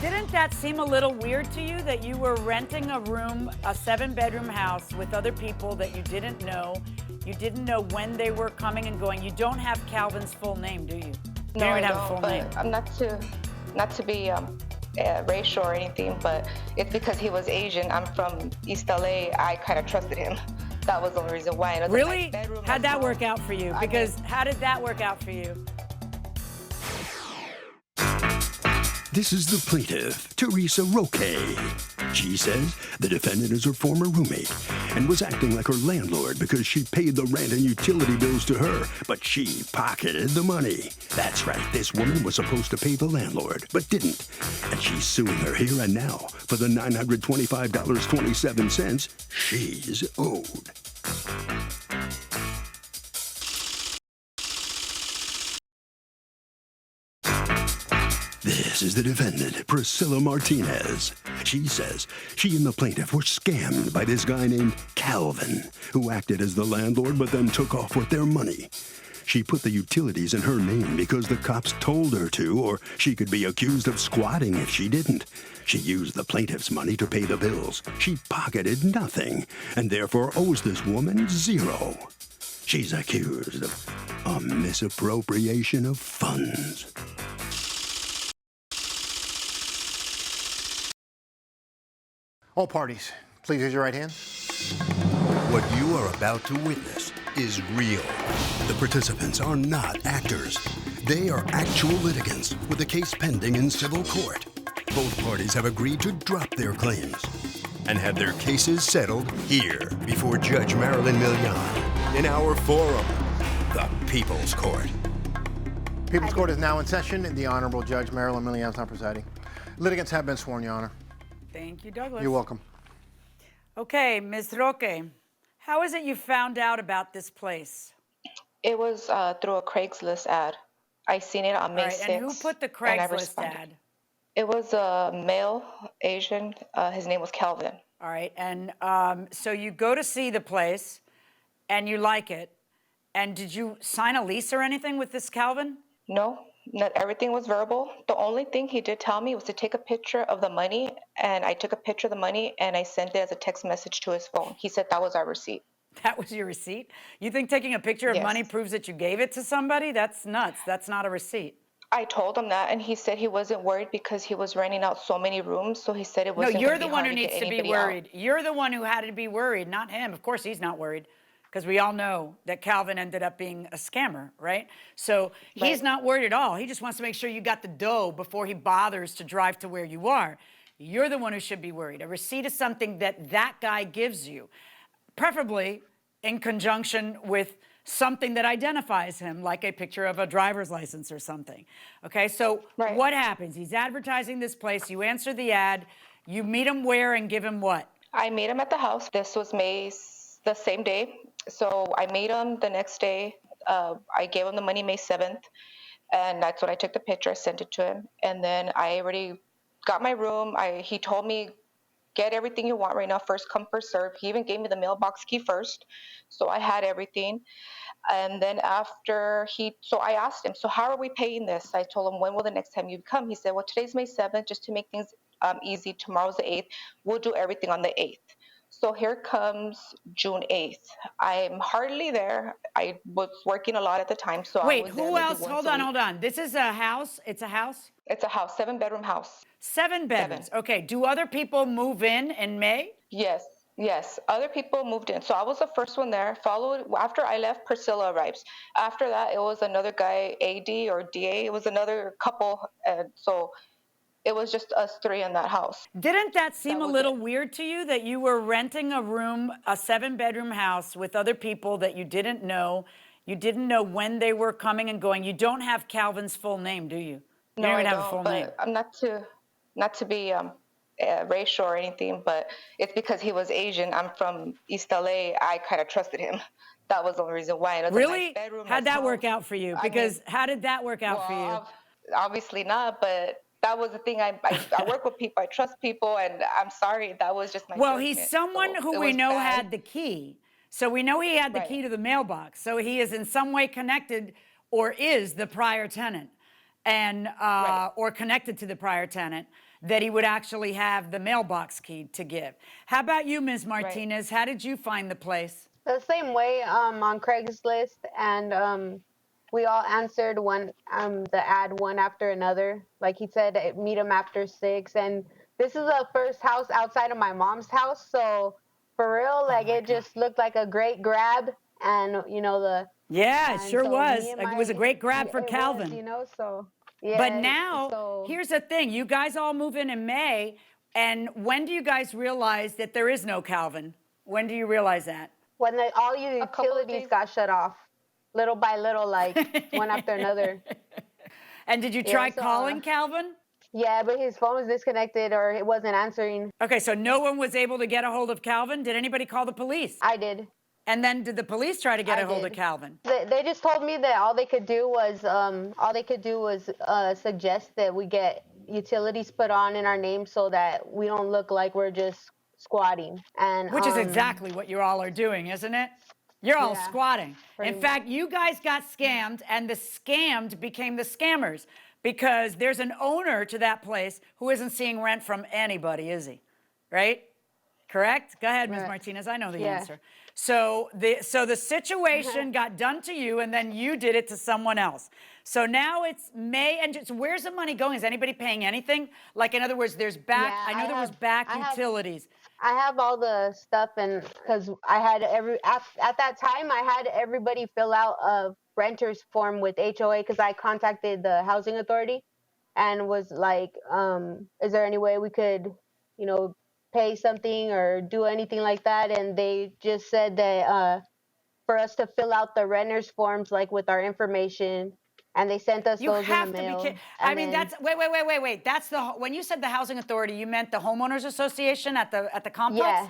Didn't that seem a little weird to you that you were renting a room, a 7-bedroom house with other people that you didn't know? You didn't know when they were coming and going. You don't have Calvin's full name, do you? No, you don't I even have don't, a full but name. I'm not to be racial or anything, but it's because he was Asian. I'm from East LA. I kind of trusted him. That was the only reason why. And it was Really? a nice bedroom, How'd nice that room. work out for you? Because how did that work out for you? This is the plaintiff, Teresa Roque. She says the defendant is her former roommate and was acting like her landlord because she paid the rent and utility bills to her, but she pocketed the money. That's right, this woman was supposed to pay the landlord, but didn't. And she's suing her here and now for the $925.27 she's owed. This is the defendant, Priscilla Martinez. She says she and the plaintiff were scammed by this guy named Calvin, who acted as the landlord but then took off with their money. She put the utilities in her name because the cops told her to, or she could be accused of squatting if she didn't. She used the plaintiff's money to pay the bills. She pocketed nothing, and therefore owes this woman zero. She's accused of a misappropriation of funds. All parties, please raise your right hand. What you are about to witness is real. The participants are not actors. They are actual litigants with a case pending in civil court. Both parties have agreed to drop their claims and have their cases settled here before Judge Marilyn Milian in our forum, the People's Court. People's Court is now in session. The Honorable Judge Marilyn Milian is now presiding. Litigants have been sworn, Your Honor. Thank you, Douglas. You're welcome. Okay, Ms. Roque, how is it you found out about this place? It was through a Craigslist ad. I seen it on May 6th. And who put the Craigslist ad? It was a male, Asian. His name was Calvin. All right, and so you go to see the place, and you like it, and did you sign a lease or anything with this Calvin? No, not everything was verbal. The only thing he did tell me was to take a picture of the money, and I took a picture of the money, and I sent it as a text message to his phone. He said that was our receipt. That was your receipt? You think taking a picture of Yes. money proves that you gave it to somebody? That's nuts. That's not a receipt. I told him that, and he said he wasn't worried because he was renting out so many rooms, so he said it wasn't. No, you're the one who to needs get to be anybody worried. out. You're the one who had to be worried, not him. Of course he's not worried, because we all know that Calvin ended up being a scammer, right? So he's not worried at all. He just wants to make sure you got the dough before he bothers to drive to where you are. You're the one who should be worried. A receipt is something that that guy gives you, preferably in conjunction with something that identifies him, like a picture of a driver's license or something. Okay, so what happens? He's advertising this place. You answer the ad. You meet him where and give him what? I met him at the house. This was the same day. So I met him the next day. I gave him the money May 7th, and that's when I took the picture. I sent it to him, and then I already got my room. He told me, get everything you want right now, first come, first serve. He even gave me the mailbox key first, so I had everything. And then so I asked him, so how are we paying this? I told him, when will the next time you come? He said, well, today's May 7th, just to make things easy. Tomorrow's the 8th. We'll do everything on the 8th. So here comes June 8th. I'm hardly there. I was working a lot at the time, so Wait, I was who there else? Hold on. This is a house? It's a house? It's a house, 7-bedroom house. 7 bedrooms. Okay, do other people move in May? Yes. Other people moved in. So I was the first one there. Followed after I left, Priscilla arrives. After that, it was another guy, AD or DA. It was another couple. And so it was just us three in that house. Didn't that seem a little weird to you that you were renting a room, a 7-bedroom house with other people that you didn't know? You didn't know when they were coming and going. You don't have Calvin's full name, do you? You No, don't even I have don't, a full but name. I'm not to be racial or anything, but it's because he was Asian. I'm from East LA. I kind of trusted him. That was the only reason why. And Really? Nice bedroom, How'd nice that work house. out for you? Because how did that work out for you? Obviously not, but that was the thing. I work with people. I trust people, and I'm sorry. That was just my judgment. He's someone who we know had the key. So we know he had the key to the mailbox. So he is in some way connected or is the prior tenant. and or connected to the prior tenant, that he would actually have the mailbox key to give. How about you, Ms. Martinez? How did you find the place? The same way on Craigslist, and we all answered the ad one after another. Like he said, meet him after 6, and this is the first house outside of my mom's house, so for real, like it just looked like a great grab, and Yeah, it and sure so was. me and It was a great grab for it Calvin. was, so yeah. But now, so here's the thing. You guys all move in May, and when do you guys realize that there is no Calvin? When do you realize that? when all your couple of utilities days. got shut off, little by little, like one after another. And did you try so, calling Calvin? Yeah, but his phone was disconnected or it wasn't answering. Okay, so no one was able to get a hold of Calvin? Did anybody call the police? I did. And then did the police try to get I a hold of did. Calvin? They just told me that all they could do was suggest that we get utilities put on in our name so that we don't look like we're just squatting. And Which is exactly what you all are doing, isn't it? You're all Yeah, squatting. pretty In fact, you guys got scammed, and the scammed became the scammers because there's an owner to that place who isn't seeing rent from anybody, is he? Right? Correct? Go ahead, Ms. Right. Martinez. I know the Yeah. answer. So the situation got done to you, and then you did it to someone else. So now it's May, and just, where's the money going? Is anybody paying anything? Like, in other words, there's back. Yeah, I know there was back utilities. I have all the stuff, and because I had at that time I had everybody fill out a renter's form with HOA because I contacted the housing authority and was like, is there any way we could, pay something or do anything like that? And they just said that for us to fill out the renter's forms, like with our information, and they sent us You those have in the to be mail. kidding. And I mean, then- that's wait. That's when you said the housing authority, you meant the homeowners association at the complex? Yeah.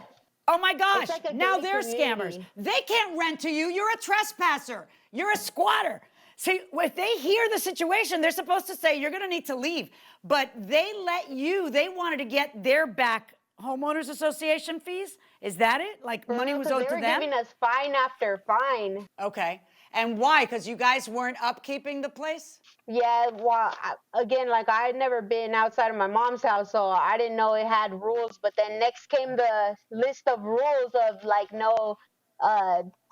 Oh my gosh! It's like a Now gated they're community. scammers. They can't rent to you. You're a trespasser. You're a squatter. See, if they hear the situation, they're supposed to say you're going to need to leave. But they let you. They wanted to get their back homeowners association fees. Is that it? Like money was owed to them? They were giving us fine after fine. Okay. And why? Because you guys weren't upkeeping the place? Yeah, well, again, like I had never been outside of my mom's house, so I didn't know it had rules. But then next came the list of rules of like no,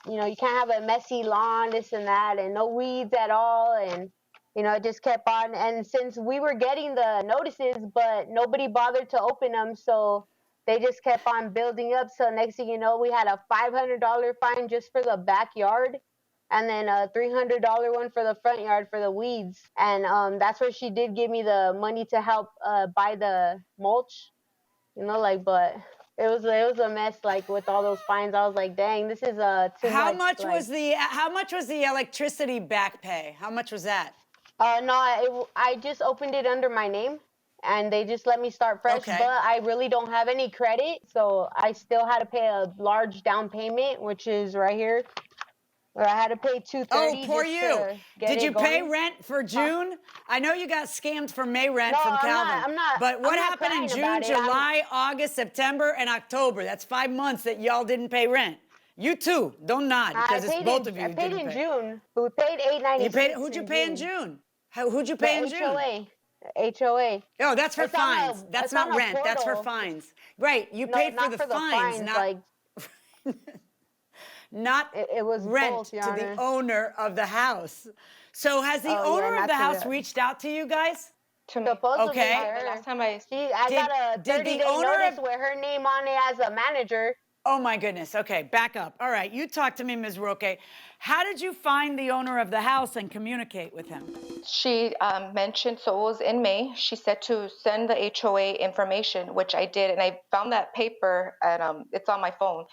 you can't have a messy lawn, this and that, and no weeds at all, and it just kept on. And since we were getting the notices, but nobody bothered to open them, so they just kept on building up. So next thing you know, we had a $500 fine just for the backyard. And then a $300 one for the front yard for the weeds. And that's where she did give me the money to help buy the mulch, but it was a mess, like with all those fines. I was like, dang, this is too How much. How much was the electricity back pay? How much was that? No, I just opened it under my name, and they just let me start fresh. Okay. But I really don't have any credit, so I still had to pay a large down payment, which is right here. Or I had to pay $230. Oh, poor you. Did you pay rent for June? I know you got scammed for May rent from Calvin. I'm not. But what I'm not happened in crying June, about it. July, August, September, and October? That's 5 months that y'all didn't pay rent. You too. Don't nod because it's both of you. I paid in pay. June. We paid $8.96. You paid. Who'd you pay in June? Who'd you pay in June? HOA. Oh, that's for It's on fines. That's it's not on a rent. That's for portal. fines. Right. You No, paid not for the fines, not like not it was rent both, Your to Honor. the owner of the house. So has the owner of not the to house the- reached out to you guys? To me. supposedly Okay. her. The last time I I got a did the 30-day owner notice of- with her name on it as a manager. Oh my goodness. Okay, back up. All right, you talk to me, Ms. Roque. How did you find the owner of the house and communicate with him? She mentioned, so it was in May, she said to send the HOA information, which I did, and I found that paper, and it's on my phone.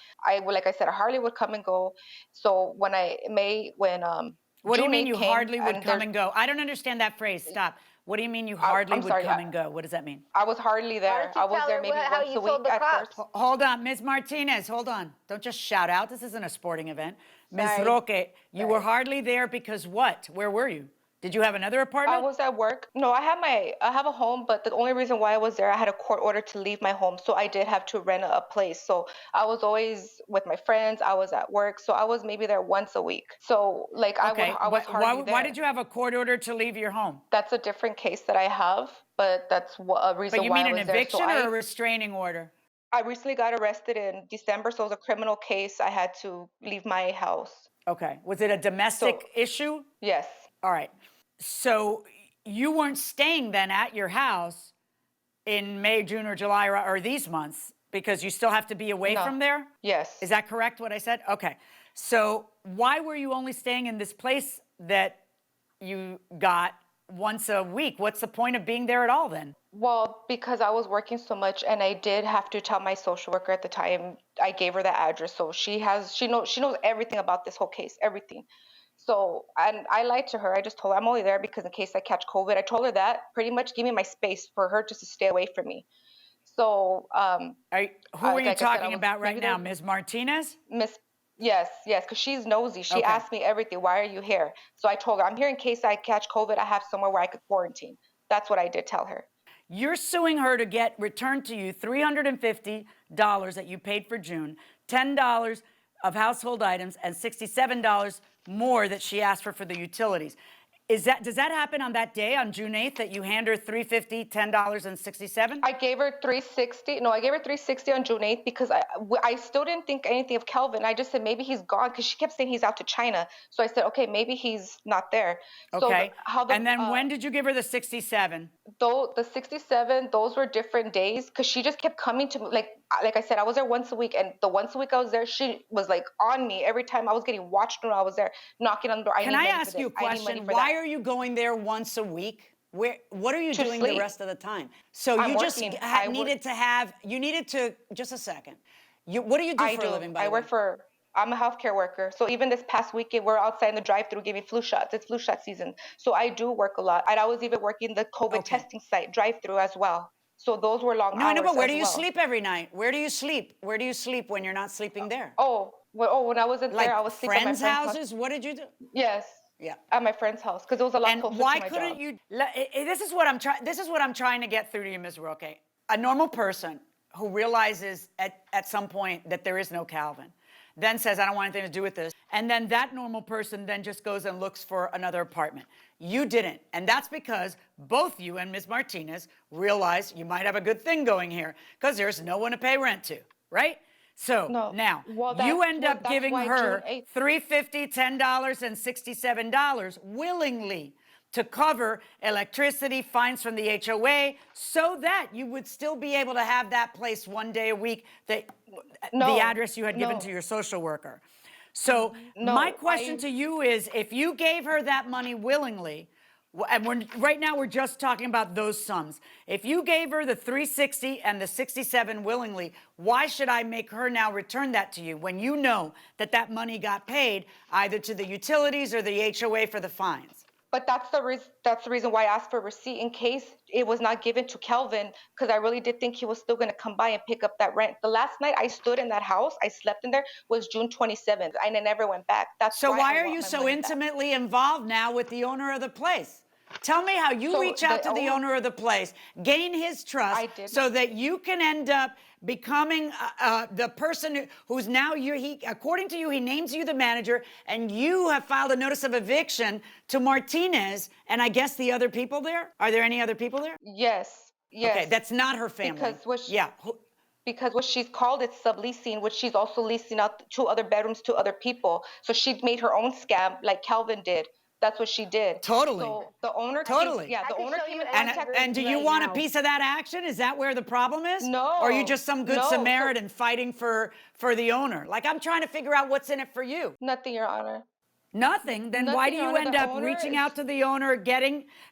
Like I said, Harley would come and go. So when What do you June mean 8th you came, hardly would and come and go? I don't understand that phrase. Stop. What do you mean you hardly I'm would sorry, come and go? What does that mean? I was hardly there. don't you I was tell there her maybe how once you a told week the at cops? first. Hold on, Ms. Martinez, hold on. Don't just shout out. This isn't a sporting event. Ms. Sorry. Roque, you were hardly there because what? Where were you? Did you have another I apartment? was at work. No, I have a home, but the only reason why I was there, I had a court order to leave my home, so I did have to rent a place. So I was always with my friends. I was at work, so I was maybe there once a week. So like Okay, I was hardly there. why did you have a court order to leave your home? That's a different case that I have, but that's a reason But you why mean I an was there. So eviction or a restraining order? I recently got arrested in December, so it was a criminal case. I had to leave my house. Okay. Was it a domestic issue? Yes. All right. So you weren't staying then at your house in May, June, or July, or these months because you still have to be away No. from there? Yes. Is that correct, what I said? Okay. So why were you only staying in this place that you got once a week? What's the point of being there at all then? Well, because I was working so much and I did have to tell my social worker at the time. I gave her the address, so she knows everything about this whole case, everything. So, and I lied to her. I just told her I'm only there because in case I catch COVID. I told her that pretty much give me my space for her just to stay away from me. So, Who are you like I said, I talking was about right maybe now, there- Ms. Martinez? Yes, because she's nosy. She Okay. asked me everything. Why are you here? So I told her I'm here in case I catch COVID. I have somewhere where I could quarantine. That's what I did tell her. You're suing her to get returned to you $350 that you paid for June, $10 of household items, and $67 more that she asked for the utilities. Does that happen on that day, on June 8th, that you hand her $350, $10, and $67? I gave her 360. No, I gave her 360 on June 8th because I still didn't think anything of Kelvin. I just said maybe he's gone because she kept saying he's out to China. So I said, okay, maybe he's not there. Okay. So and then when did you give her the 67? Though the 67, those were different days because she just kept coming to me. Like I said, I was there once a week, and the once a week I was there, she was like on me every time. I was getting watched when I was there, knocking on the door. Can I ask you a question? Why are you going there once a week? What are you doing sleep. the rest of the time? So I'm you just working. needed to, just a second. What do you do for a living, by the way? I'm a healthcare worker. So even this past weekend, we're outside in the drive-thru giving flu shots. It's flu shot season. So I do work a lot. And I was even working the COVID testing site drive-thru as well. So those were long hours. No, I know, but where as do you well. sleep every night? Where do you sleep? Where do you sleep when you're not sleeping there? When I wasn't Like there, I was sleeping at my friends' friend's house. houses? What did you do? Yes. Yeah. At my friend's house because it was a lot And closer why to my couldn't job. you? This is what I'm trying to get through to you, Ms. Roque. A normal person who realizes at some point that there is no Calvin, then says, I don't want anything to do with this. And then that normal person then just goes and looks for another apartment. You didn't. And that's because both you and Ms. Martinez realized you might have a good thing going here because there's no one to pay rent to, right? So now you end up giving her $350, $10, and $67 willingly to cover electricity, fines from the HOA, so that you would still be able to have that place one day a week, the address you had given to your social worker. So my question to you is, if you gave her that money willingly, and right now we're just talking about those sums. If you gave her the 360 and the 67 willingly, why should I make her now return that to you when you know that that money got paid either to the utilities or the HOA for the fines? But that's the reason why I asked for a receipt in case it was not given to Kelvin, because I really did think he was still going to come by and pick up that rent. The last night I stood in that house, I slept in there, was June 27th, and I never went back. That's so why I are want you my so money intimately involved now with the owner of the place? Tell me how you reach out to the owner of the place, gain his trust, so that you can end up becoming the person who's now according to you, he names you the manager, and you have filed a notice of eviction to Martinez and I guess the other people there. Are there any other people there? Yes. Okay, that's not her family. Because what she's called is subleasing, which she's also leasing out 2 other bedrooms to other people. So she made her own scam like Calvin did. That's what she did. Totally. So the owner came in contact with and do you want a piece of that action? Is that where the problem is? No. Or are you just some good Samaritan fighting for the owner? Like, I'm trying to figure out what's in it for you. Nothing, Your Honor. Nothing? Then why do you end up reaching out to the owner,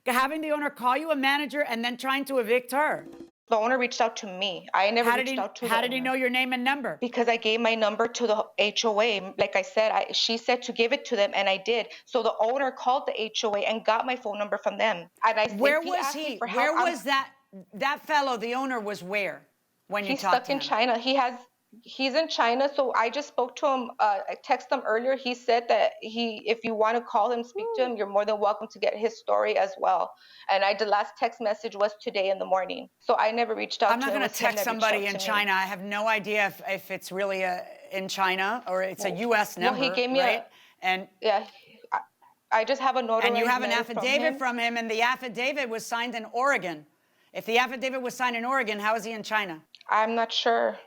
having the owner call you a manager and then trying to evict her? The owner reached out to me. I never reached out to the owner. How did he know your name and number? Because I gave my number to the HOA. Like I said, she said to give it to them, and I did. So the owner called the HOA and got my phone number from them. And where was he? Where was that fellow, the owner, was where when you talked to him? He's stuck in China. He's in China, so I just spoke to him. I texted him earlier. He said that if you want to call him, speak to him, you're more than welcome to get his story as well. And the last text message was today in the morning. So I never reached out I'm to not him. going It to was him text that reached somebody out in to me. China. I have no idea if it's really in China or it's a U.S. number, Well, he gave me right? And yeah. I just have a notarized and you have an letter affidavit from him, and the affidavit was signed in Oregon. If the affidavit was signed in Oregon, how is he in China? I'm not sure.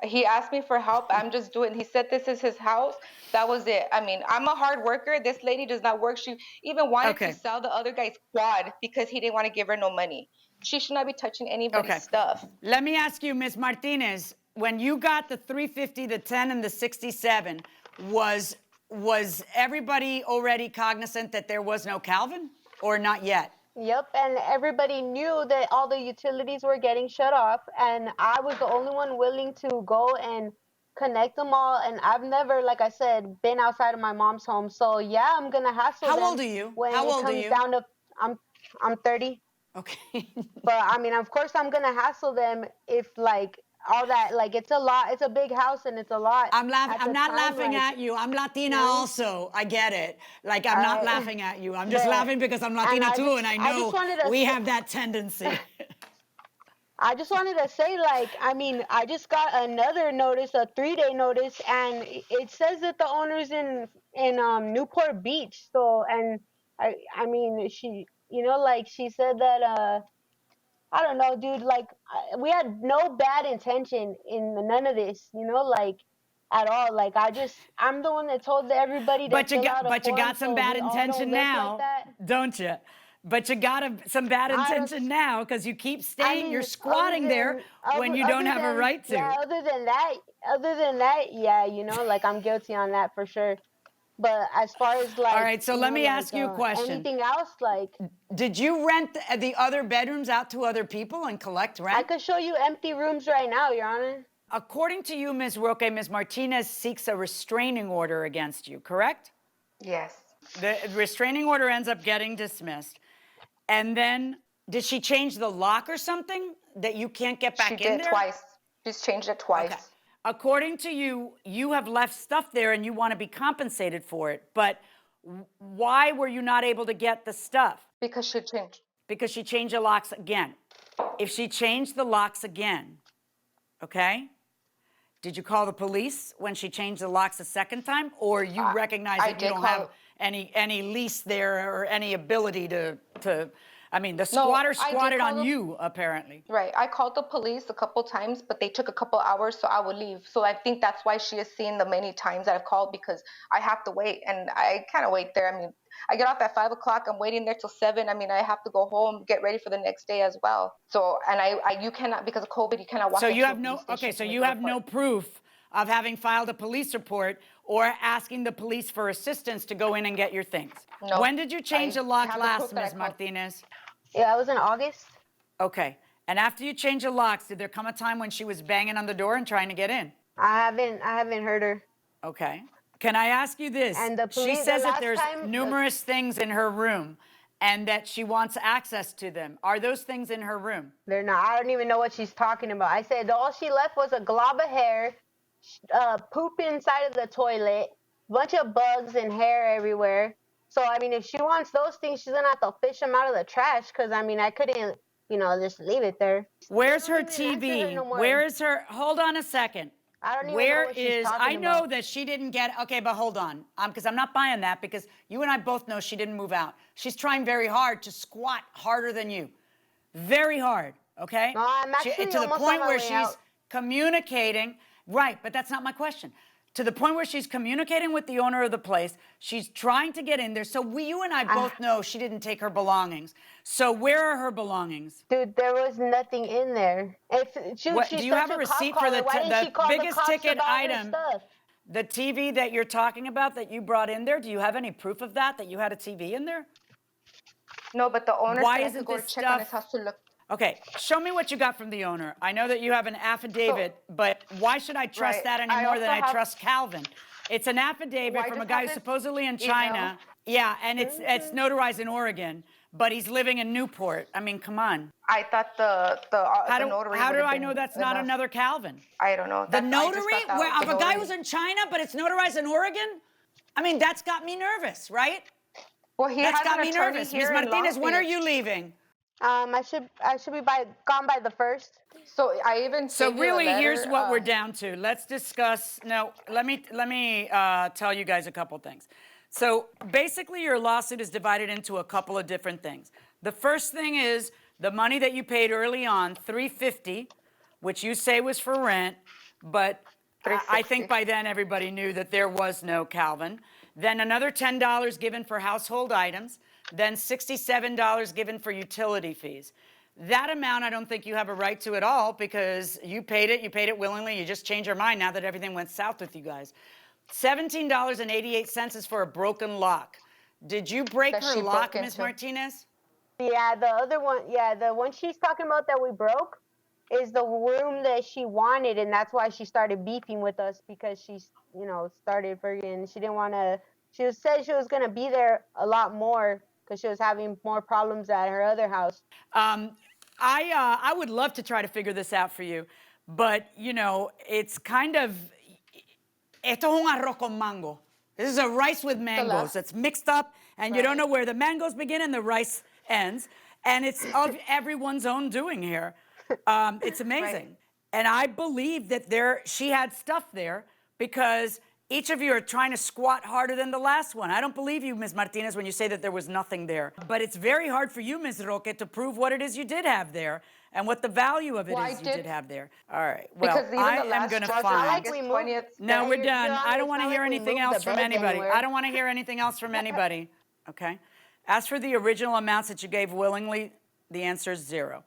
He asked me for help. I'm just doing. He said this is his house. That was it. I mean, I'm a hard worker. This lady does not work. She even wanted to Okay. sell the other guy's quad because he didn't want to give her no money. She should not be touching anybody's Okay. stuff. Let me ask you, Ms. Martinez, when you got the 350, the 10, and the 67, was everybody already cognizant that there was no Calvin, or not yet? Yep, and everybody knew that all the utilities were getting shut off, and I was the only one willing to go and connect them all. And I've never, like I said, been outside of my mom's home. So yeah, I'm gonna hassle How them old are you? when How it old are comes you? down to I'm 30. Okay. But I mean, of course, I'm gonna hassle them if like all that, like it's a lot. It's a big house and it's a lot. I'm laughing. At I'm the not time, laughing like, at you. I'm Latina you know? also. I get it. Like I'm All not right. laughing at you. I'm just But- laughing because I'm Latina I too, just- and I I just know wanted to we say- have that tendency. I just wanted to say, like, I mean, I just got another notice, a 3-day notice, and it says that the owner's in Newport Beach. So, and I mean, she, you know, like she said that, I don't know, dude. Like, we had no bad intention in none of this, you know, like at all. Like, I'm the one that told everybody to But you fill out a form got some so bad we all don't intention look now, like that. don't you? But you got some bad I don't- intention now because you keep staying. I mean, You're squatting there when you don't have a right to. Yeah, other than that, yeah, you know, like I'm guilty on that for sure. But as far as like, All right, so you let know, me like, ask you a question. Anything else, like, Did you rent the other bedrooms out to other people and collect rent? I could show you empty rooms right now, Your Honor. According to you, Ms. Roque, Ms. Martinez seeks a restraining order against you, correct? Yes. The restraining order ends up getting dismissed. And then, did she change the lock or something that you can't get back She in did there? twice. She's changed it twice. Okay. According to you, you have left stuff there and you want to be compensated for it. But why were you not able to get the stuff? Because she changed. Because she changed the locks again. If she changed the locks again, okay? Did you call the police when she changed the locks a second time? Or you recognize I that you did don't call- have any lease there or any ability to I mean, the No, squatter I did squatted call on the- you, apparently. Right. I called the police a couple times, but they took a couple hours, so I would leave. So I think that's why she has seen the many times that I've called, because I have to wait, and I kind of wait there. I mean, I get off at 5 o'clock. I'm waiting there till 7. I mean, I have to go home, get ready for the next day as well. So, and you cannot, because of COVID, you cannot walk. So into you a have no, police station okay, to so make you a have no report. proof of having filed a police report or asking the police for assistance to go in and get your things. No. When did you change I the lock have the proof last, that I Ms. called. Martinez? Yeah, I was in August. Okay. And after you changed the locks, did there come a time when she was banging on the door and trying to get in? I haven't heard her. Okay. Can I ask you this? And the She police- the says that last there's time- numerous things in her room and that she wants access to them. Are those things in her room? They're not. I don't even know what she's talking about. I said all she left was a glob of hair, poop inside of the toilet, bunch of bugs and hair everywhere. So I mean, if she wants those things, she's gonna have to fish them out of the trash. Cause I mean, I couldn't, you know, just leave it there. Where's I her don't even answer TV? her no more. Where is her? Hold on a second. I don't even Where know what she's is? talking I know about. that she didn't get. Okay, but hold on, because I'm not buying that because you and I both know she didn't move out. She's trying very hard to squat harder than you, very hard. Okay. No, I'm actually to the almost point on my where way she's out. communicating. Right, but that's not my question. To the point where she's communicating with the owner of the place, she's trying to get in there. So you and I both know she didn't take her belongings. So where are her belongings? Dude, there was nothing in there. If shoot, What- she's do you have such a cop receipt for caller, the why didn't the she call biggest the cops ticket about her item? stuff? The TV that you're talking about that you brought in there, do you have any proof of that you had a TV in there? No, but the owner Why said I isn't could go this check on his stuff- house to look. Okay, show me what you got from the owner. I know that you have an affidavit, but why should I trust Right. that any I more than also I have- trust Calvin? It's an affidavit Well, I from a just guy have who's his supposedly in email. China. Yeah, and it's notarized in Oregon. but he's living in Newport. I mean, come on. I thought the notary. How do would've I been know that's not enough. another Calvin? I don't know. The I just notary thought that of the a guy notary- who's in China, but it's notarized in Oregon? I mean, that's got me nervous, right? Well, he That's has got an me attorney nervous. here Ms. in Martinez, Long when are Beach. you leaving? I should be gone by the 1st. So I even So gave you a really, letter, here's what we're down to. Let's discuss. No, let me tell you guys a couple things. So basically, your lawsuit is divided into a couple of different things. The first thing is the money that you paid early on, $350, which you say was for rent, but I think by then everybody knew that there was no Calvin. Then another $10 given for household items. Then $67 given for utility fees. That amount I don't think you have a right to at all because you paid it willingly, you just changed your mind now that everything went south with you guys. $17.88 is for a broken lock. Did you break That her she lock, broke Ms. into. Martinez? Yeah, the other one, the one she's talking about that we broke is the room that she wanted, and that's why she started beefing with us because she's, started friggin', she didn't want to, said she was going to be there a lot more because she was having more problems at her other house. I would love to try to figure this out for you, but, it's kind of, esto es un arroz con mango. This is a rice with mangoes that's mixed up, and you don't know where the mangoes begin and the rice ends, and it's of everyone's own doing here. It's amazing. Right. And I believe that she had stuff there because each of you are trying to squat harder than the last one. I don't believe you, Ms. Martinez, when you say that there was nothing there. But it's very hard for you, Ms. Roque, to prove what it is you did have there and what the value of it is you did have there. All right. Well, I am going to find... No, we're done. I don't want to hear anything else from anybody. I don't want to hear anything else from anybody. Okay? As for the original amounts that you gave willingly, the answer is 0.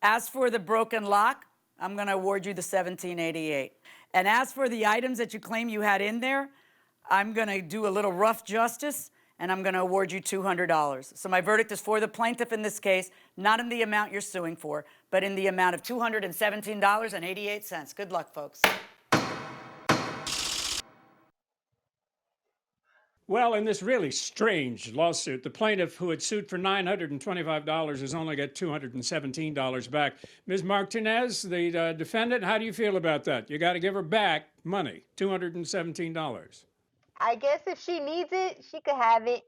As for the broken lock, I'm going to award you the $17.88. And as for the items that you claim you had in there, I'm going to do a little rough justice, and I'm going to award you $200. So my verdict is for the plaintiff in this case, not in the amount you're suing for, but in the amount of $217.88. Good luck, folks. Well, in this really strange lawsuit, the plaintiff who had sued for $925 has only got $217 back. Ms. Martinez, the defendant, how do you feel about that? You got to give her back money, $217. I guess if she needs it, she could have it.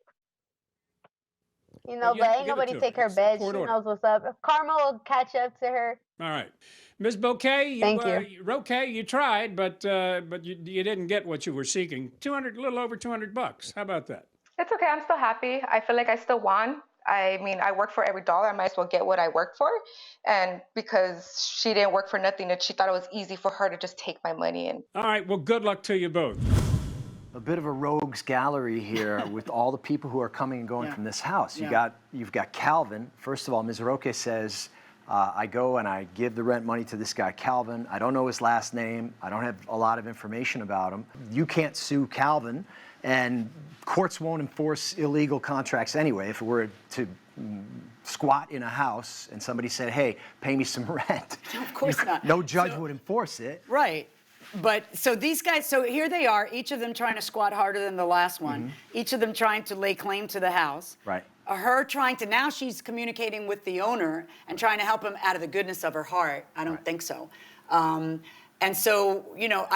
Well, but ain't nobody take her bed. She knows what's up. Karma will catch up to her. All right. Ms. Bouquet, Thank you. Roque, you tried, but you didn't get what you were seeking. A little over $200. How about that? It's okay. I'm still happy. I feel like I still won. I mean, I work for every dollar. I might as well get what I work for. And because she didn't work for nothing, that she thought it was easy for her to just take my money. And all right. Well, good luck to you both. A bit of a rogues gallery here with all the people who are coming and going from this house. You've got Calvin. First of all, Ms. Roque says, I go and I give the rent money to this guy, Calvin. I don't know his last name. I don't have a lot of information about him. You can't sue Calvin, and courts won't enforce illegal contracts anyway. If it were to squat in a house and somebody said, hey, pay me some rent. No, of course not. No judge would enforce it. Right. But so these guys, so here they are, each of them trying to squat harder than the last one, each of them trying to lay claim to the house. Right. Her trying to, now she's communicating with the owner and trying to help him out of the goodness of her heart. I don't think so. And so,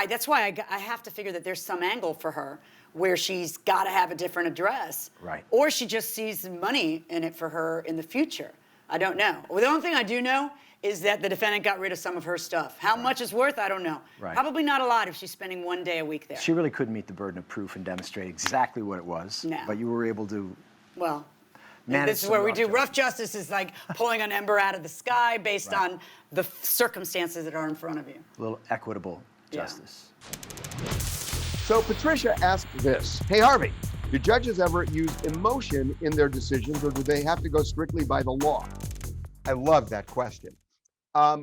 that's why I have to figure that there's some angle for her where she's got to have a different address. Right. Or she just sees money in it for her in the future. I don't know. Well, the only thing I do know is that the defendant got rid of some of her stuff. How much it's worth, I don't know. Right. Probably not a lot if she's spending one day a week there. She really couldn't meet the burden of proof and demonstrate exactly what it was. No. But you were able to this is where we do rough justice, is like pulling an ember out of the sky based on the circumstances that are in front of you. A little equitable justice. So Patricia asked this, hey Harvey, do judges ever use emotion in their decisions, or do they have to go strictly by the law? I love that question.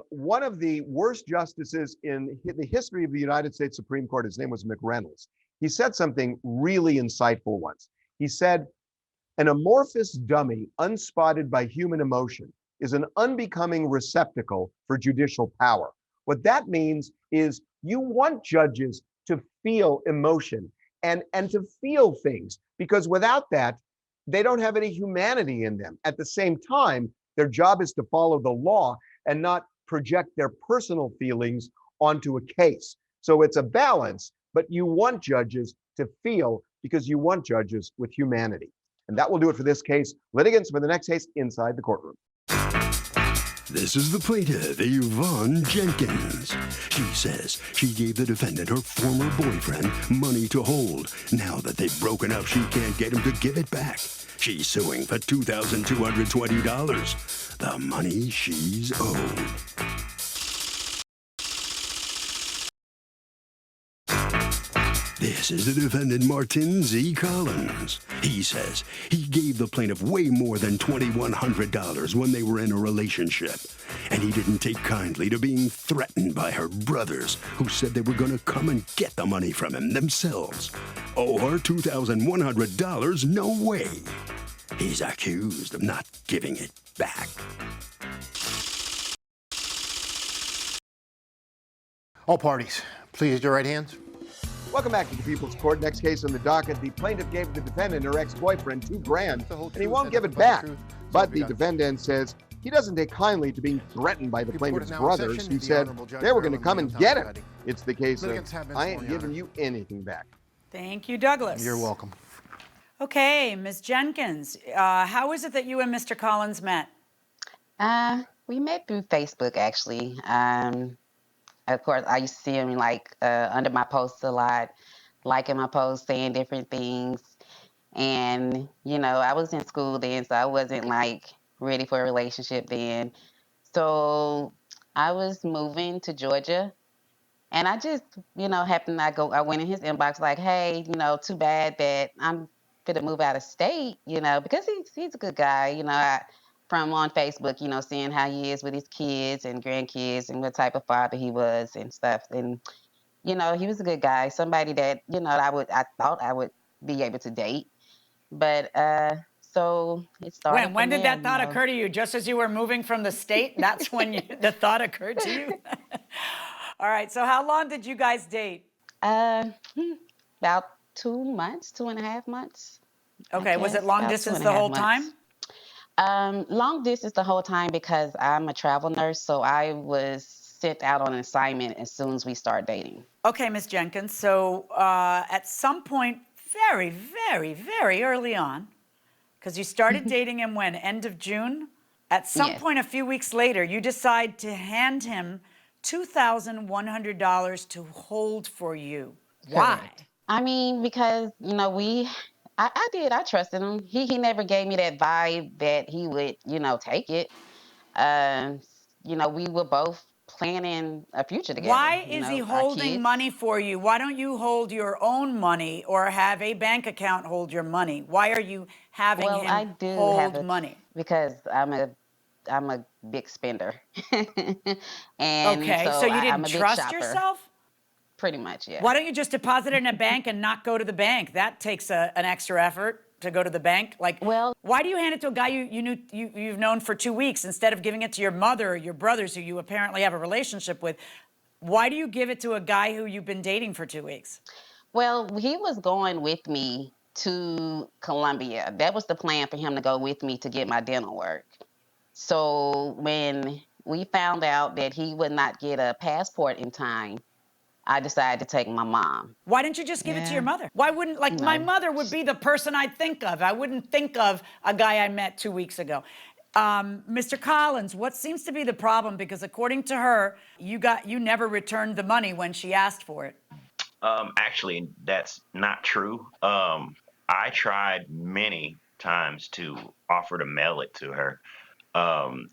One of the worst justices in the history of the United States Supreme Court, his name was McReynolds. He said something really insightful once. He said, an amorphous dummy unspotted by human emotion is an unbecoming receptacle for judicial power. What that means is you want judges to feel emotion and to feel things, because without that, they don't have any humanity in them. At the same time, their job is to follow the law and not project their personal feelings onto a case. So it's a balance, but you want judges to feel because you want judges with humanity. And that will do it for this case. Litigants for the next case inside the courtroom. This is the plaintiff, Yvonne Jenkins. She says she gave the defendant, her former boyfriend, money to hold. Now that they've broken up, she can't get him to give it back. She's suing for $2,220, the money she's owed. This is the defendant, Martin Z. Collins. He says he gave the plaintiff way more than $2,100 when they were in a relationship. And he didn't take kindly to being threatened by her brothers, who said they were going to come and get the money from him themselves. Owe her $2,100? No way. He's accused of not giving it back. All parties, please use your right hands. Welcome back to the People's Court. Next case on the docket, the plaintiff gave the defendant, her ex-boyfriend, $2,000, and he won't give it back. But the defendant says he doesn't take kindly to being threatened by the plaintiff's brothers, who said they were going to come and get him. It's the case of, I ain't giving you anything back. Thank you, Douglas. You're welcome. Okay, Ms. Jenkins, how is it that you and Mr. Collins met? We met through Facebook, actually. Of course, I used to see him under my posts a lot, liking my posts, saying different things. And, I was in school then, so I wasn't ready for a relationship then. So I was moving to Georgia, and I just, happened I went in his inbox like, hey, too bad that I'm going to move out of state, because he's a good guy, from on Facebook, seeing how he is with his kids and grandkids and what type of father he was and stuff. And, he was a good guy, somebody that, I thought I would be able to date. But so it started. When did that thought occur to you? Just as you were moving from the state? That's when the thought occurred to you? All right. So how long did you guys date? About 2 months, 2.5 months. Okay. Was it long distance the whole time? Long distance the whole time because I'm a travel nurse, so I was sent out on an assignment as soon as we start dating. Okay, Ms. Jenkins. So at some point, very, very, very early on, because you started dating him when? End of June? At some point a few weeks later, you decide to hand him $2,100 to hold for you. Why? Correct. I mean, because, I trusted him. He never gave me that vibe that he would, take it. We were both planning a future together. Why is he holding money for you? Why don't you hold your own money or have a bank account hold your money? Why are you having him hold money? Because I'm a big spender. And okay, so you didn't trust yourself? Pretty much, yeah. Why don't you just deposit it in a bank and not go to the bank? That takes an extra effort to go to the bank. Why do you hand it to a guy you've known for 2 weeks instead of giving it to your mother or your brothers who you apparently have a relationship with? Why do you give it to a guy who you've been dating for 2 weeks? Well, he was going with me to Colombia. That was the plan for him to go with me to get my dental work. So when we found out that he would not get a passport in time, I decided to take my mom. Why didn't you just give it to your mother? Why wouldn't, my mother would be the person I'd think of. I wouldn't think of a guy I met 2 weeks ago. Mr. Collins, what seems to be the problem? Because according to her, you never returned the money when she asked for it. Actually, that's not true. I tried many times to offer to mail it to her.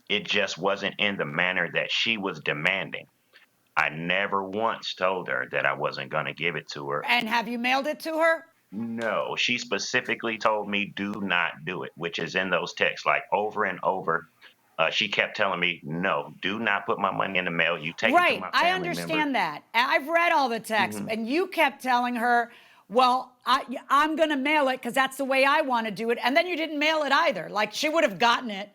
It just wasn't in the manner that she was demanding. I never once told her that I wasn't going to give it to her. And have you mailed it to her? No, she specifically told me do not do it, which is in those texts, over and over. She kept telling me, no, do not put my money in the mail. You take it to my family member. I understand that. I've read all the texts, and you kept telling her, well, I'm going to mail it because that's the way I want to do it. And then you didn't mail it either. She would have gotten it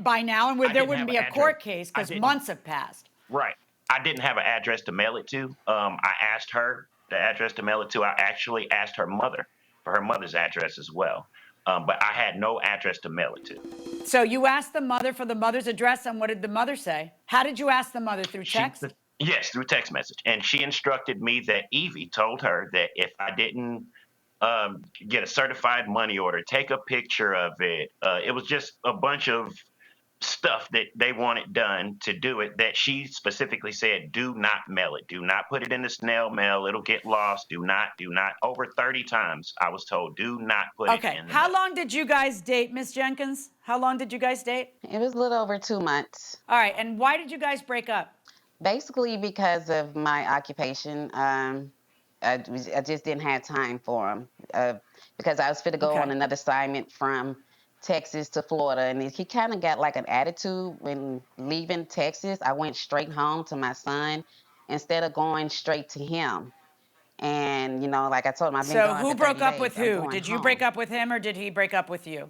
by now, and there wouldn't be a court case because months have passed. Right. I didn't have an address to mail it to. I asked her the address to mail it to. I actually asked her mother for her mother's address as well. but I had no address to mail it to. So you asked the mother for the mother's address, and what did the mother say? How did you ask the mother, through text? Yes, through text message. And she instructed me that Evie told her that if I didn't get a certified money order, take a picture of it. It was just a bunch of stuff that they wanted done to do it, that she specifically said, do not mail it. Do not put it in the snail mail. It'll get lost. Do not. Over 30 times I was told, do not put it in the How mail. long did you guys date, Miss Jenkins? How long did you guys date? It was a little over 2 months. All right, and why did you guys break up? Basically because of my occupation. I just didn't have time for him because I was fit to go on another assignment from Texas to Florida, and he kind of got like an attitude when leaving Texas. I went straight home to my son instead of going straight to him. And, you know, like I told him, I've been So gone who for broke 30 up days. with I'm who? going Did you home. break up with him, or did he break up with you?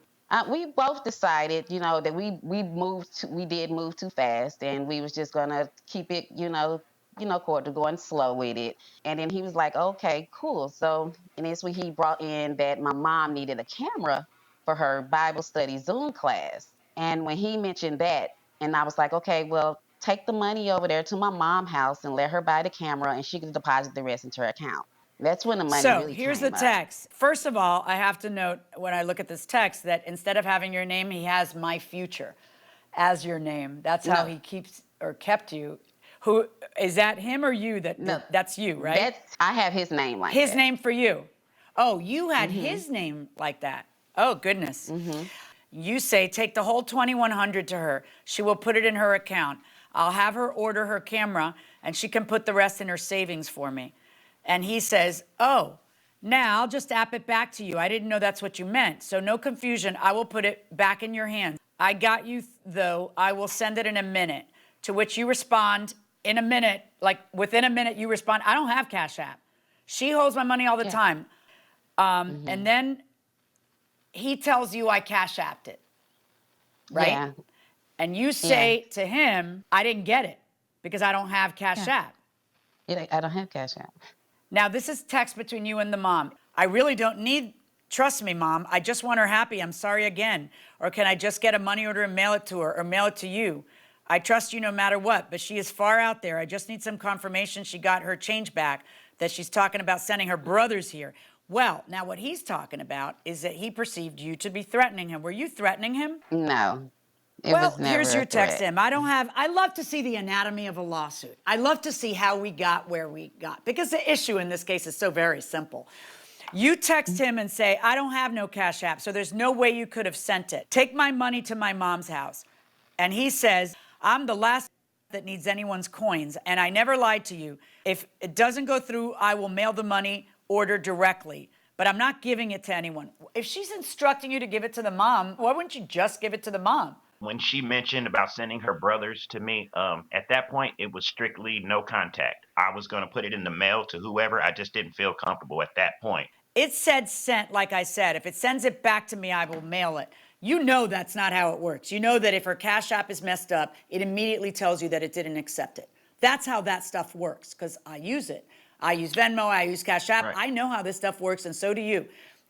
We both decided, you know, that we did move too fast, and we was just gonna keep it, quarter going slow with it. And then he was like, okay, cool. So, and this when he brought in that my mom needed a camera for her Bible study Zoom class. And when he mentioned that, and I was like, okay, well, take the money over there to my mom's house and let her buy the camera, and she can deposit the rest into her account. That's when the money So really here's the came up. text. First of all, I have to note when I look at this text that instead of having your name, he has my future as your name. That's how he keeps or kept you. Who is that? Him or you? That's you, right? I have his name like his that. name for you. Oh, you had his name like that. Oh goodness. You say take the whole $2,100 to her. She will put it in her account. I'll have her order her camera, and she can put the rest in her savings for me. And he says, oh, now I'll just app it back to you. I didn't know that's what you meant. So no confusion. I will put it back in your hands. I got you, though. I will send it in a minute. To which you respond in a minute, like within a minute, you respond, I don't have Cash App. She holds my money all the time. And then he tells you I Cash Apped it, right? Yeah. And you say to him, I didn't get it because I don't have Cash App. I don't have Cash App. Now, this is text between you and the mom. I really don't need, trust me, Mom. I just want her happy. I'm sorry again. Or can I just get a money order and mail it to her or mail it to you? I trust you no matter what, but she is far out there. I just need some confirmation she got her change back, that she's talking about sending her brothers here. Well, now what he's talking about is that he perceived you to be threatening him. Were you threatening him? No. Well, here's your text to him. I love to see the anatomy of a lawsuit. I love to see how we got where we got, because the issue in this case is so very simple. You text him and say, I don't have no Cash App, so there's no way you could have sent it. Take my money to my mom's house. And he says, I'm the last that needs anyone's coins, and I never lied to you. If it doesn't go through, I will mail the money order directly, but I'm not giving it to anyone. If she's instructing you to give it to the mom, why wouldn't you just give it to the mom? When she mentioned about sending her brothers to me, at that point, it was strictly no contact. I was going to put it in the mail to whoever. I just didn't feel comfortable at that point. It said sent, like I said. If it sends it back to me, I will mail it. You know that's not how it works. You know that if her Cash App is messed up, it immediately tells you that it didn't accept it. That's how that stuff works, because I use it. I use Venmo, I use Cash App. Right. I know how this stuff works, and so do you.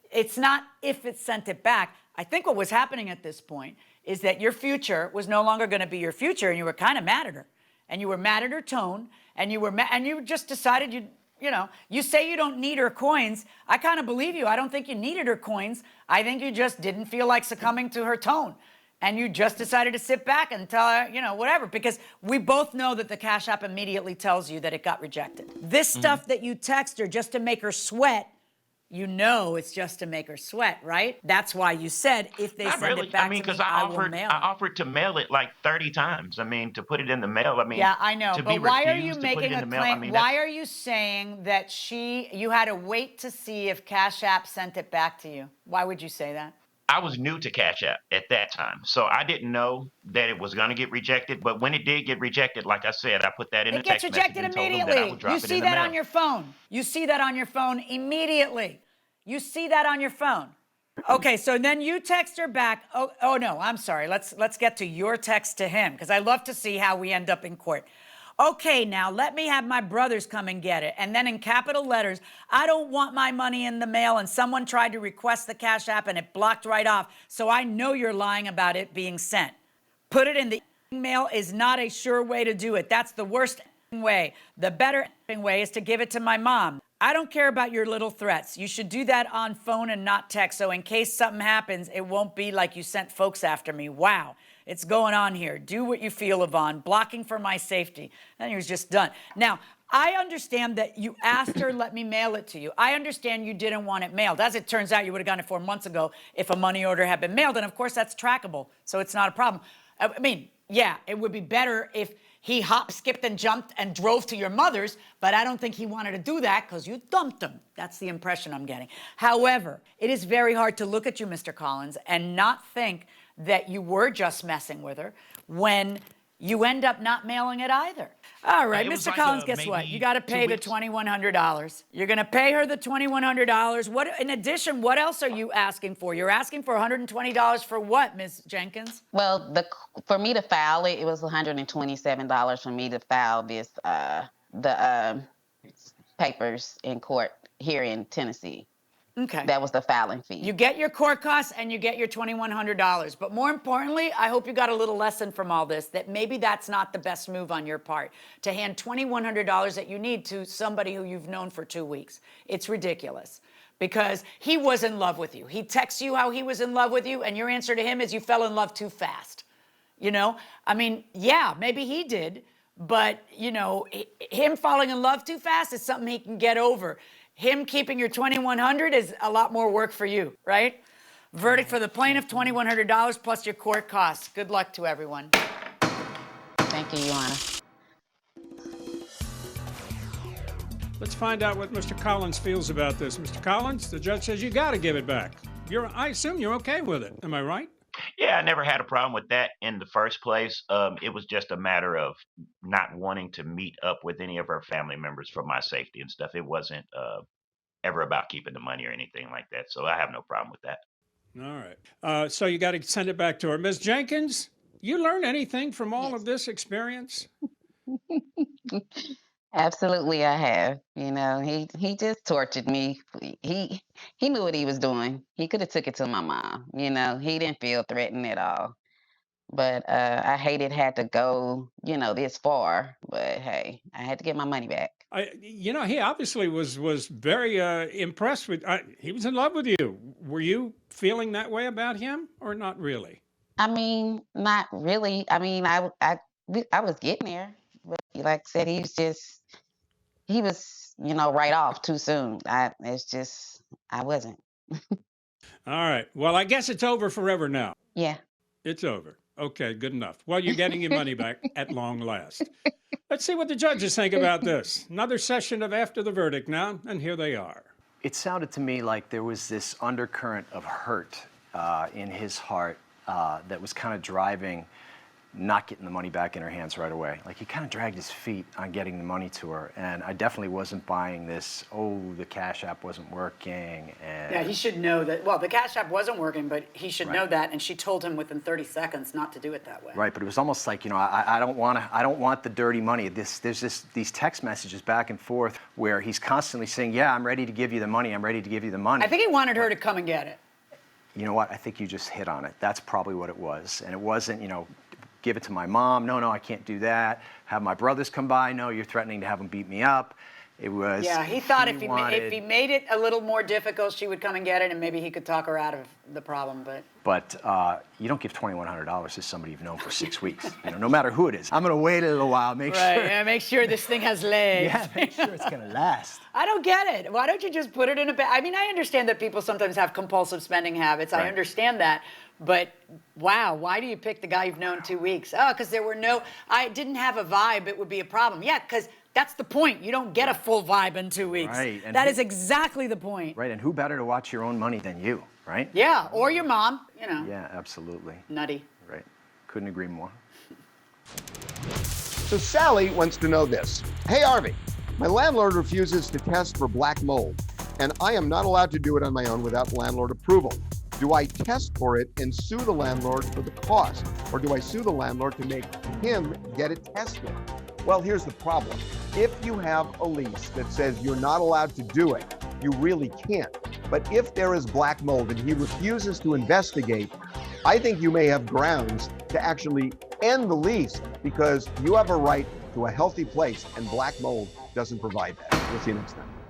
It's not if it sent it back. I think what was happening at this point is that your future was no longer going to be your future, and you were kind of mad at her. And you were mad at her tone, and you just decided you say you don't need her coins. I kind of believe you. I don't think you needed her coins. I think you just didn't feel like succumbing to her tone. And you just decided to sit back and tell her, whatever, because we both know that the Cash App immediately tells you that it got rejected. This stuff that you text her just to make her sweat, it's just to make her sweat, right? That's why you said if they send it back to me, I will mail it. I offered to mail it like 30 times. To put it in the mail. Yeah, I know. But why are you making a claim? Why are you saying that you had to wait to see if Cash App sent it back to you? Why would you say that? I was new to Cash App at that time, so I didn't know that it was going to get rejected. But when it did get rejected, like I said, I put that in the text message. It gets rejected immediately. You see that on your phone. You see that on your phone immediately. You see that on your phone. Okay, so then you text her back. Oh no, I'm sorry. Let's get to your text to him, because I love to see how we end up in court. Okay, now let me have my brothers come and get it. And then in capital letters, I don't want my money in the mail, and someone tried to request the Cash App and it blocked right off. So I know you're lying about it being sent. Put it in the mail is not a sure way to do it. That's the worst way. The better way is to give it to my mom. I don't care about your little threats. You should do that on phone and not text. So in case something happens, it won't be like you sent folks after me. Wow, it's going on here. Do what you feel, Yvonne. Blocking for my safety. Then he was just done. Now, I understand that you asked her, let me mail it to you. I understand you didn't want it mailed. As it turns out, you would have gotten it 4 months ago if a money order had been mailed. And of course, that's trackable. So it's not a problem. I mean, yeah, it would be better if he hopped, skipped, and jumped and drove to your mother's, but I don't think he wanted to do that because you dumped him. That's the impression I'm getting. However, it is very hard to look at you, Mr. Collins, and not think that you were just messing with her when you end up not mailing it either. All right, Mr. Collins, guess what? You got to pay the $2,100. You're going to pay her the $2,100. What, in addition, what else are you asking for? You're asking for $120 for what, Ms. Jenkins? Well, for me to file it, it was $127 for me to file this the papers in court here in Tennessee. Okay. That was the filing fee. You get your court costs and you get your $2,100. But more importantly, I hope you got a little lesson from all this, that maybe that's not the best move on your part, to hand $2,100 that you need to somebody who you've known for 2 weeks. It's ridiculous because he was in love with you. He texts you how he was in love with you, and your answer to him is you fell in love too fast. You know, I mean, yeah, maybe he did, but, you know, him falling in love too fast is something he can get over. Him keeping your $2,100 is a lot more work for you, right? Verdict for the plaintiff, $2,100 plus your court costs. Good luck to everyone. Thank you, Your Honor. Let's find out what Mr. Collins feels about this. Mr. Collins, the judge says you got to give it back. I assume you're okay with it. Am I right? Yeah, I never had a problem with that in the first place. It was just a matter of not wanting to meet up with any of her family members for my safety and stuff. It wasn't ever about keeping the money or anything like that. So I have no problem with that. All right. So you got to send it back to her. Ms. Jenkins, you learn anything from all of this experience? Absolutely, I have. You know, he just tortured me. He knew what he was doing. He could have took it to my mom. You know, he didn't feel threatened at all. But I hated had to go, you know, this far. But hey, I had to get my money back. You know, he obviously was very impressed with. He was in love with you. Were you feeling that way about him, or not really? I mean, not really. I mean, I was getting there, but like I said, he was, you know, right off too soon. I wasn't. All right. Well, I guess it's over forever now. Yeah. It's over. Okay, good enough. Well, you're getting your money back at long last. Let's see what the judges think about this. Another session of After the Verdict now, and here they are. It sounded to me like there was this undercurrent of hurt in his heart that was kind of driving not getting the money back in her hands right away. Like, he kind of dragged his feet on getting the money to her, and I definitely wasn't buying this, oh, the Cash App wasn't working, and... Yeah, he should know that, well, the Cash App wasn't working, but he should know that, and she told him within 30 seconds not to do it that way. Right, but it was almost like, you know, I don't want the dirty money. There's these text messages back and forth where he's constantly saying, yeah, I'm ready to give you the money, I'm ready to give you the money. I think he wanted her to come and get it. You know what, I think you just hit on it. That's probably what it was, and it wasn't, you know, give it to my mom. No, I can't do that. Have my brothers come by. No, you're threatening to have them beat me up. It was... Yeah, he thought if he made it a little more difficult, she would come and get it, and maybe he could talk her out of the problem, but... But you don't give $2,100 to somebody you've known for 6 weeks. You know, no matter who it is. I'm going to wait a little while, make sure... Yeah, make sure this thing has legs. Yeah, make sure it's going to last. I don't get it. Why don't you just put it in a bag? I mean, I understand that people sometimes have compulsive spending habits. Right. I understand that. But, wow, why do you pick the guy you've known 2 weeks? Oh, because I didn't have a vibe, it would be a problem. Yeah, because that's the point. You don't get a full vibe in 2 weeks. Right. That is exactly the point. Right, and who better to watch your own money than you, right? Yeah, or your mom, you know. Yeah, absolutely. Nutty. Right. Couldn't agree more. So Sally wants to know this. Hey, Harvey, my landlord refuses to test for black mold, and I am not allowed to do it on my own without landlord approval. Do I test for it and sue the landlord for the cost, or do I sue the landlord to make him get it tested? Well, here's the problem. If you have a lease that says you're not allowed to do it, you really can't. But if there is black mold and he refuses to investigate, I think you may have grounds to actually end the lease because you have a right to a healthy place and black mold doesn't provide that. We'll see you next time.